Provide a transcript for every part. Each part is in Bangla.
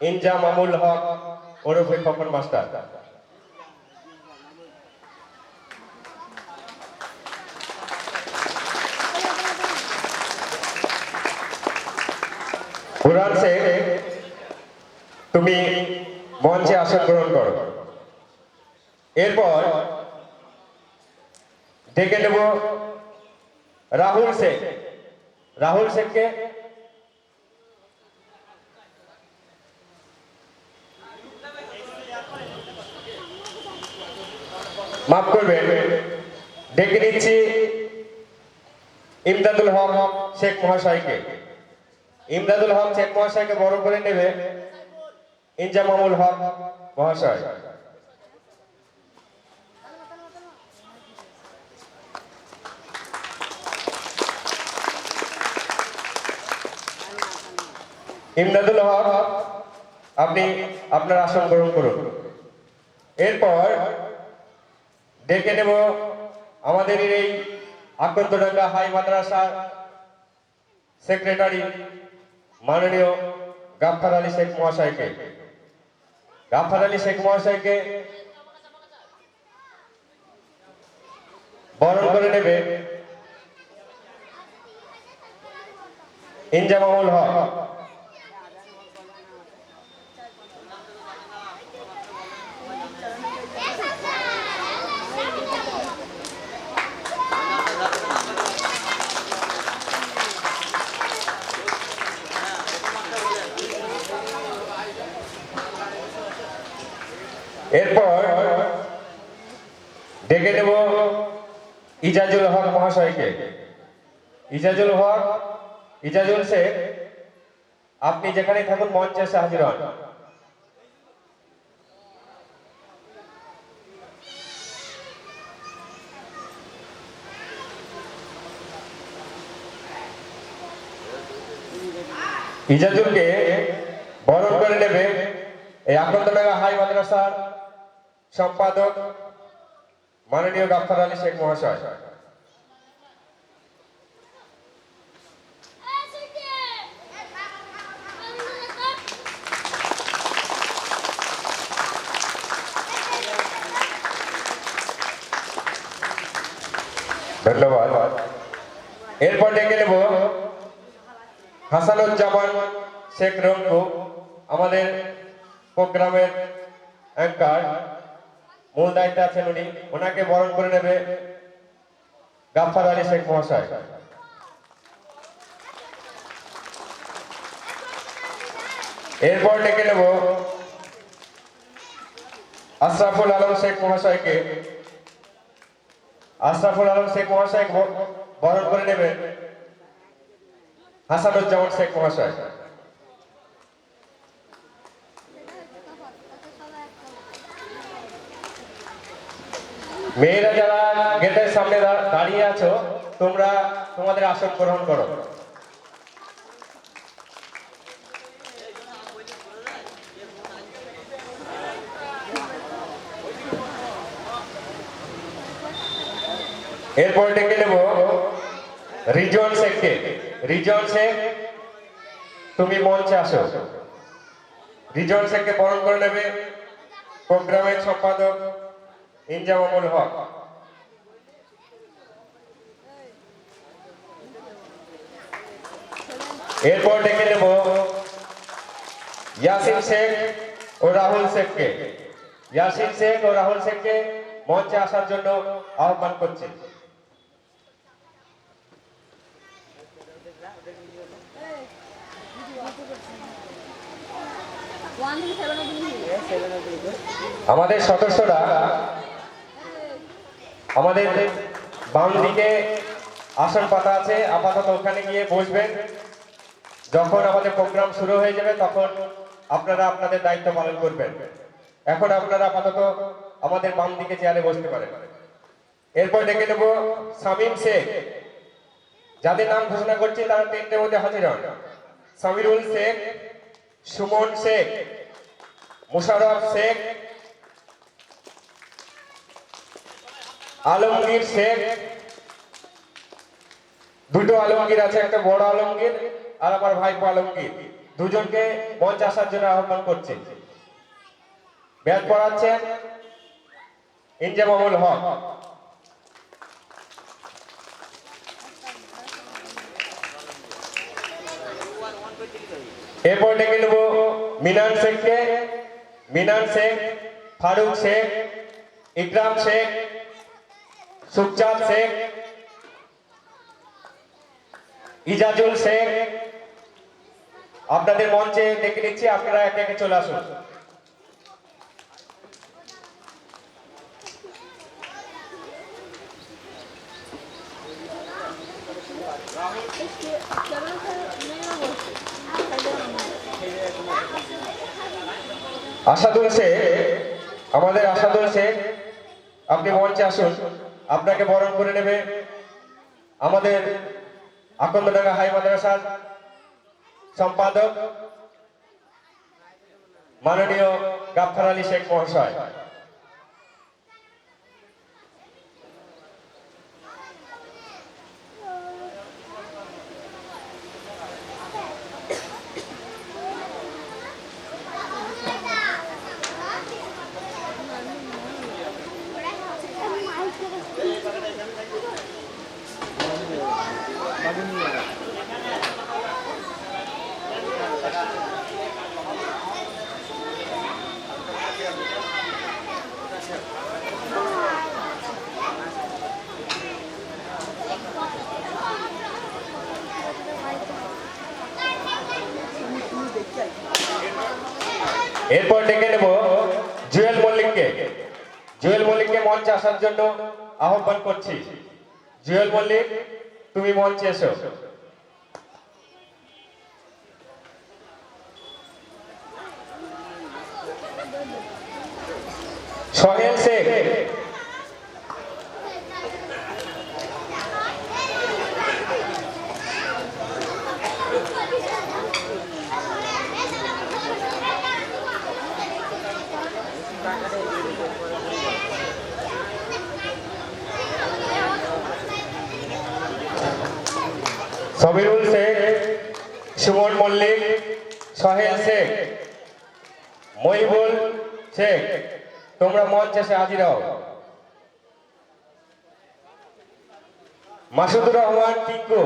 ইনজামামুল হক ওরফে খোকন মাস্টার। কুরআন শেখ, তুমি মঞ্চে আসন গ্রহণ করো। এরপর ডেকে নেব রাহুল শেখ। রাহুল শেখকে মাফ করবেন, ডেকে নিচ্ছি ইমদাদুল হক শেখ মহাশয়কে। ইমদাদুল হক শেখ মহাশয়কে বড় করে নেবে ইনজামামুল হক মহাশয়। ইমদাদুল হক, আপনি আপনার আসন গ্রহণ করুন। এরপর ডেকে নেব আমাদের এই আকন্দডাঙ্গা হাই মাদ্রাসার সেক্রেটারি মাননীয় গাফফার আলী শেখ মহাশয়কে। গাফফার আলী শেখ মহাশয়কে বরণ করে নেবে ইনজামামুল হক। এরপর ডেকে নেব ইজাজুল হক মহাশয়কে। ইজাজুল হক, ইজাজুল শেখ, আপনি যেখানে থাকুন মঞ্চে এসে হাজির হন। ইজাজুলকে বরণ করে নেবে এই আকন্দডাঙ্গা হাই মাদ্রাসার সম্পাদক মাননীয় গাফফার আলী শেখ মহাশয়। ধন্যবাদ। এরপর ডেকে নেব হাসানুজ্জামান শেখ রঙ্গু, আমাদের প্রোগ্রামের অ্যাঙ্কার, মূল দায়িত্বে আছেন উনি। ওনাকে বরণ করে নেবে গাফফার আলী শেখ মহাশয়। এরপর ডেকে নেব আশরাফুল আলম শেখ মহাশয়কে। আশরাফুল আলম শেখ মহাশয় বরণ করে নেবে হাসানুজ্জামান শেখ মহাশয়। মেয়েরা যারা গেটের সামনে দাঁড়িয়ে আছো, তোমরা তোমাদের আসন গ্রহণ করো। এরপর ডেকে নেব রিজন শেখকে। রিজন শেখ, তুমি মঞ্চে আসো। রিজন শেখকে বরণ করে নেবে প্রোগ্রামের সম্পাদক ইনজামামুল হক। এরপর ডেকে নেব ইয়াসিন শেখ ও রাহুল শেখকে। ইয়াসিন শেখ ও রাহুল শেখকে মঞ্চে আসার জন্য আহ্বান করছি। আমাদের সদস্যরা আমাদের বাম দিকে আসন পাতা আছে, আপাতত ওখানে গিয়ে বসবেন। যখন আমাদের প্রোগ্রাম শুরু হয়ে যাবে তখন আপনারা আপনাদের দায়িত্ব পালন করবেন। এখন আপনারা আপাতত আমাদের বাম দিকে চেয়ারে বসতে পারেন। এরপর ডেকে নেব শামীম শেখ। যাদের নাম ঘোষণা করছি তারা টেন্টের মধ্যে হাজির হন। সামিরুল শেখ, সুমন শেখ, মুশারফ শেখ, আলমগীর শেখ। দুটো আলমগীর আছে, একটা বড় আলমগীর আর আমার ভাইপো আলমগীর। দুজনকে মঞ্চে আসার জন্য আহ্বান করছি। ব্যাচ পড়াচ্ছেন ইনজামামুল হক। এরপর ডেকে নেব মিনান শেখকে। মিনান শেখ, ফারুক শেখ, ইকরাম শেখ, সুখচাঁদ শেখ, ইজাজুল শেখ। আপনাদের মঞ্চে ডেকে নিচ্ছি, আপনারা একে একে চলে আসুন। আসাদুল শেখ, আমাদের আসাদুল শেখ, আপনি মঞ্চে আসুন। আপনাকে বরণ করে নেবে আমাদের আকন্দডাঙ্গা হাই মাদ্রাসার সম্পাদক মাননীয় গাফফার আলী শেখ মহাশয়। এরপর ডেকে নেব জুয়েল মল্লিককে। জুয়েল মল্লিককে মঞ্চে আসার জন্য আহ্বান করছি। জুয়েল মল্লিক, তুমি মঞ্চে এসো। সোহেল শেখ, সবিরুল শেখ, সুমন মল্লিক, সোহেল শেখ, মহিবুল শেখ, তোমরা মঞ্চে এসে হাজির হও। মাসুদুর রহমান টিঙ্কু,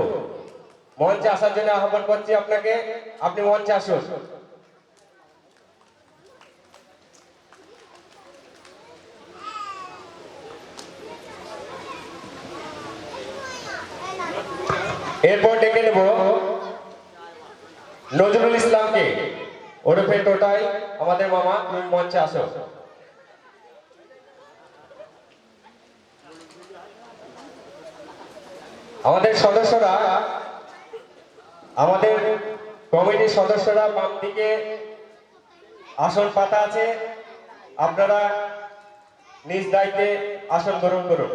মঞ্চে আসার জন্য আহ্বান করছি আপনাকে, আপনি মঞ্চে আসুন। এরপর ডেকে নেব নজরুল ইসলামকে, ওরফে টোটাই, আমাদের মামা, তুমি মঞ্চে আসো। আমাদের সদস্যরা, আমাদের কমিটির সদস্যরা বাম দিকে আসন পাতা আছে, আপনারা নিজ দায়িত্বে আসন গ্রহণ করুন।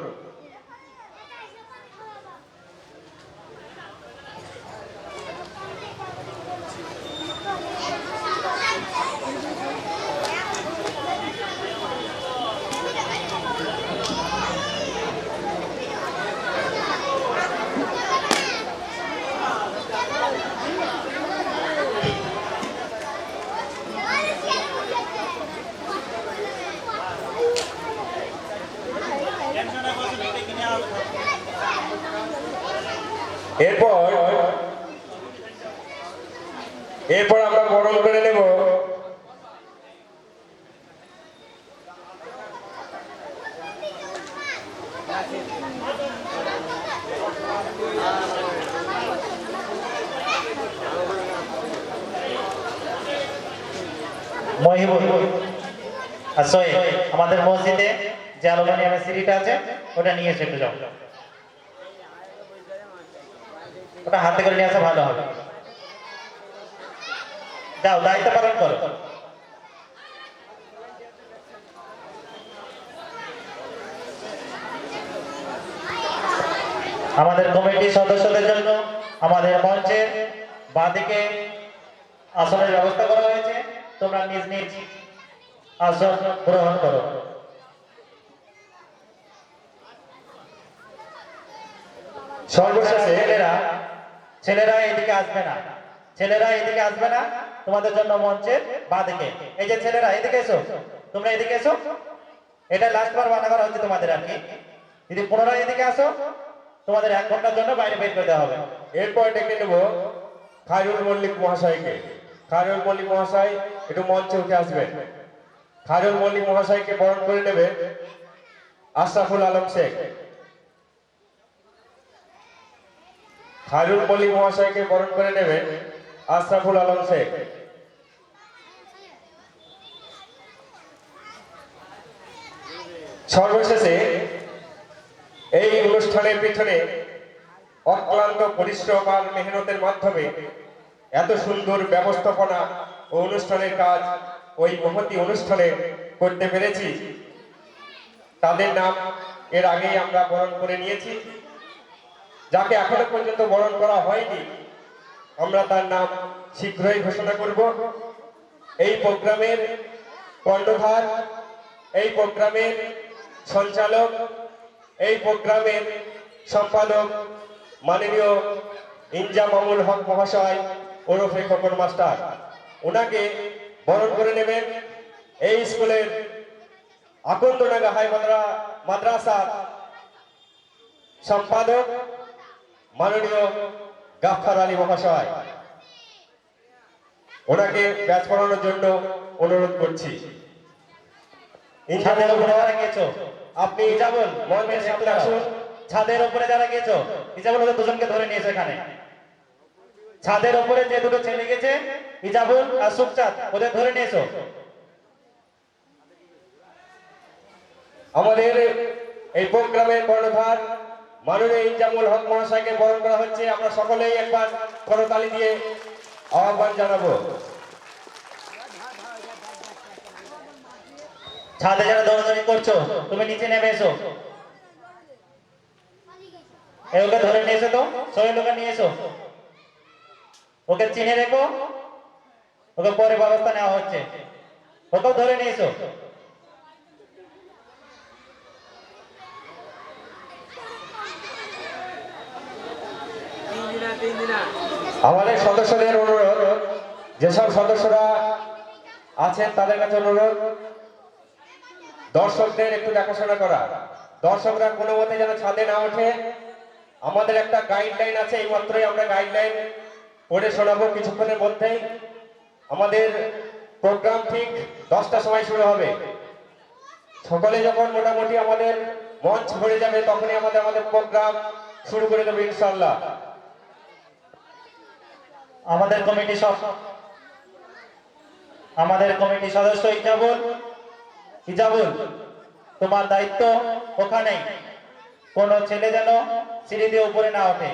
এরপর আমরা বরণ করে নেব মহিবুল আর সোহেল। আমাদের মসজিদে যে আলোবানিয়ামের সিঁড়িটা আছে ওটা নিয়ে এসে একটু যাও, ওটা হাতে করে নিয়ে আসা ভালো হবে। যাও, দায়িত্ব পালন করো। আমাদের কমিটির সদস্যদের জন্য আমাদের মঞ্চের বাঁদিকে আসনের ব্যবস্থা করা হয়েছে, তোমরা নিজ নিজ আসন গ্রহণ করো। সর্বশেষে ছেলেরা এদিকে আসবে না, ছেলেরা এদিকে আসবে না, তোমাদের জন্য মঞ্চের বাঁদিকে। এই যে ছেলেরা এদিকে এসো, তোমরা এদিকে এসো। এটা লাস্ট বার বাধা করা হচ্ছে তোমাদের আর কি। যদি পুনরায় এদিকে আসো, তোমাদের 1 ঘন্টার জন্য বাইরে বের করে দেওয়া হবে। এরপর ডেকে নেব খায়রুল মল্লিক মহাশয়কে। খায়রুল মল্লিক মহাশয় একটু মঞ্চে উঠে আসবেন। খায়রুল মল্লিক মহাশয়কে বরণ করে নেবে আশরাফুল আলম শেখ। খায়রুল মল্লিক মহাশয়কে বরণ করে নেবে আশরাফুল আলম শেখ। সর্বশেষে এই অনুষ্ঠানের পিছনে অক্লান্ত পরিশ্রম আর মেহনতের মাধ্যমে এত সুন্দর ব্যবস্থাপনা ও অনুষ্ঠানের কাজ ওই মহতি অনুষ্ঠানে করতে পেরেছি, তাদের নাম এর আগেই আমরা বরণ করে নিয়েছি। যাকে এখনো পর্যন্ত বরণ করা হয়নি, আমরা তার নাম শীঘ্রই ঘোষণা করব। এই প্রোগ্রামের কর্ণধার, এই প্রোগ্রামের সঞ্চালক, এই প্রোগ্রামের সম্পাদক মাননীয় ইনজামামুল হক মহাশয় ওরফে খোকন মাস্টার। ওনাকে বরণ করে নেবেন এই স্কুলের আকন্দনাগা হাই মাদ্রাসার সম্পাদক মাননীয় গাফফার আলী মহাশয়। ওনাকে ব্যাচ পড়ানোর জন্য অনুরোধ করছি। ছাদের উপরে যারা গেছো, আপনি ইজাবুল মঞ্চের সামনে আসুন। ছাদের উপরে যারা গেছো, ইজাবুল ওদের দুজনকে ধরে নিয়েছে এখানে। ছাদের উপরে যে দুটো ছেলে গেছে, ইজাবুল আর সুখচাঁদ, ওদের ধরে নিয়েছো। আমাদের এই প্রোগ্রামের কর্ণধার মাননীয় ইনজামুল হক মহাশয়কে বরণ করা হচ্ছে। আমরা সকলেই একবার করতালি দিয়ে আহ্বান জানাবো। ছাদে যারা দৌড়াদৌড়ি করছো, তুমি নিচে নেমে এসো। ওকে ধরে নিয়ে এসো তো, সোহেল ওকে নিয়ে এসো। ওকে চিনে রেখো, ওকে পরে ব্যবস্থা নেওয়া হচ্ছে। ওকেও ধরে নিয়ে এসো। আমাদের সদস্যদের অনুরোধ, যেসব সদস্যরা আছেন তাদের কাছে অনুরোধ, দর্শকদের একটু দেখাশোনা করা। দর্শকরা কোনো মতে যেন ছাদে না ওঠে। আমাদের একটা গাইডলাইন আছে, এই মাত্রই আমরা গাইডলাইন পড়ে শোনাবো কিছুক্ষণের মধ্যেই। আমাদের প্রোগ্রাম ঠিক 10টার সময় শুরু হবে। সকলে যখন মোটামুটি আমাদের মঞ্চ ভরে যাবে, তখনই আমাদের প্রোগ্রাম শুরু করে দেবো ইনশাআল্লাহ। আমাদের কমিটি সদস্য ইজাবুল, তোমার দায়িত্ব ওখানেই, কোনো ছেলে যেন সিঁড়ি দিয়ে উপরে না ওঠে।